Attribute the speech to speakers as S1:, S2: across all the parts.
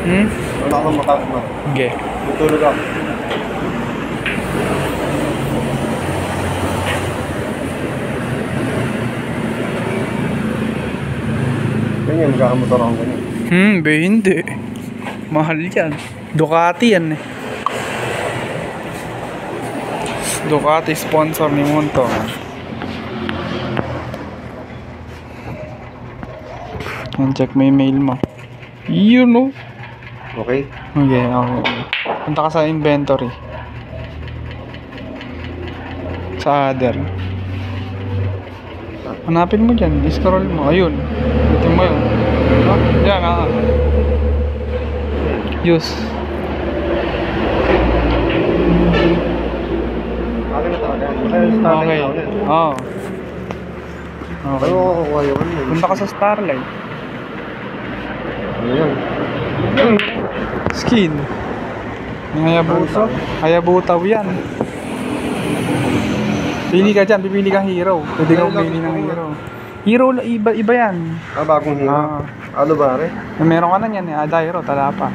S1: Wala akong mataas mo.
S2: Sige.
S1: Tutulog ako. Ganyan, magkakamotor akong ganyan.
S2: Hindi. Mahal yan. Ducati yan eh. Ducati sponsor ni Monto. Yan, check mo yung mail mo. Yun o.
S1: Okay?
S2: Okay. Punta ka sa inventory. Sa other. Hanapin mo dyan. I-scroll mo. Ayun. Ito mo yun. Yan Use.
S1: Okay na talaga.
S2: Okay. Oo. Okay.
S1: Ano kukuha yun?
S2: Punta ka sa Starlight.
S1: Ano yan?
S2: Skin. Yung Hayabusa. Hayabutaw yan. Pili ka dyan. Pipili kang hero. Pwede kang pili ng hero. Hero, iba yan.
S1: Bagong hero. Ano ba rin?
S2: Meron ka na yan eh. Adairo, Talapa.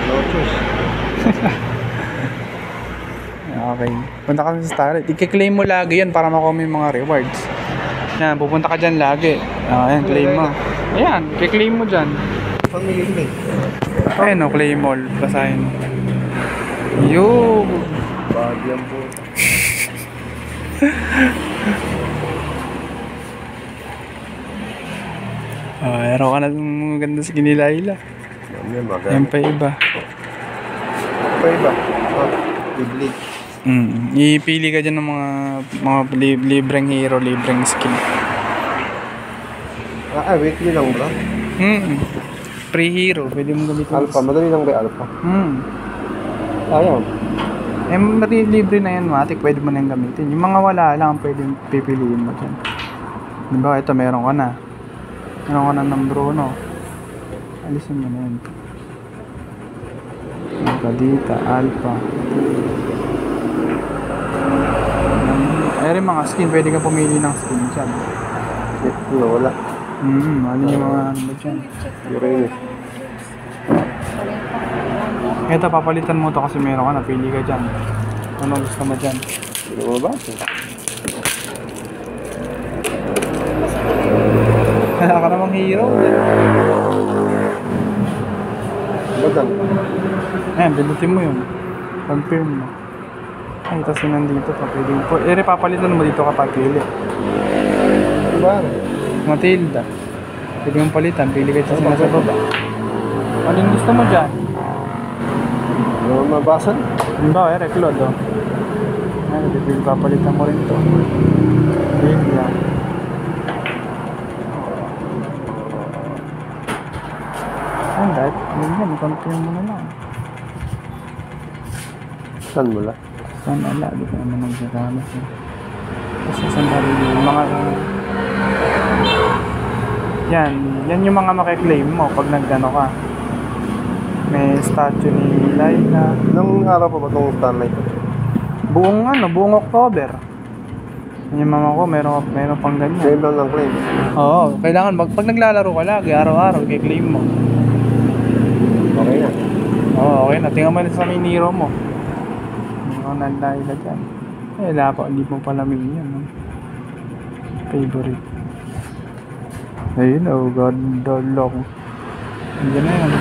S1: No choice.
S2: Okay. Punta ka sa Starlight. I-claim mo lagi yan para makuha mo yung mga rewards. Yan, pupunta ka dyan lagi. Ayan, claim mo. Ayan, i-claim mo dyan.
S1: Pamilili.
S2: Ayan o, claim all. Basahin mo. Yo!
S1: Bad yan po.
S2: Meron ka na maganda sa Kinilayla.
S1: Yan ba?
S2: Yan pa iba.
S1: Pa iba? Bibli.
S2: Ipili ka dyan ng mga libreng hero, libreng skill.
S1: Weekly lang bro?
S2: Free hero, pwede mo gamitin.
S1: Alpha, madali lang ba alpha? Ayaw.
S2: Libre na yan, matik, pwede mo na yung gamitin. Yung mga wala lang, pwede pipiliin mo dyan. Diba, ito meron ka na. Meron ka na ng Bruno. Alisin mo na yan. Kadita, Alpha. Ay rin mga skin, pwede ka pumili ng skin dyan.
S1: Wala.
S2: Ano yung mga ano ba dyan?
S1: Uranus.
S2: Ito, papalitan mo to kasi meron ka na, pili ka dyan. Ano gusto mo dyan?
S1: Ano mo ba?
S2: Wala ka namang hero.
S1: Bagang.
S2: Ayan, pindutin mo yun. Confirm mo. Ay, tapos yun nandito pa. Pwede mo po. Papalitan mo dito kapag pili.
S1: Ano ba?
S2: Matilda. Pwede mong palitan. Pili ka dyan sa baba. Ano yung gusto mo dyan?
S1: Ano mo mabasa?
S2: Ano ba? Reclod, oh. Ay, pwede papalitan mo rin to. Pili yan. Ay, kahit ganyan. Confirm mo na lang.
S1: Saan mula?
S2: Sana lagi ka naman nagsasamas eh. Kasi sa sarili, yung mga yan yung mga makiklaim mo pag nagdano ka. May statue ni Laila.
S1: Ilang araw pa ba itong Starlight?
S2: Buong October. Yung mama ko, meron pang ganyan.
S1: Claim lang ng claim.
S2: Oo, kailangan pag naglalaro ka lagi, araw-araw, i-claim mo.
S1: Okay na.
S2: Oo, okay na. Tingnan mo na sa miniro mo. Nanday ka dyan. Hindi mo pala yan. No? Favorite. Ayun, ganda lang. Andiyan na yan.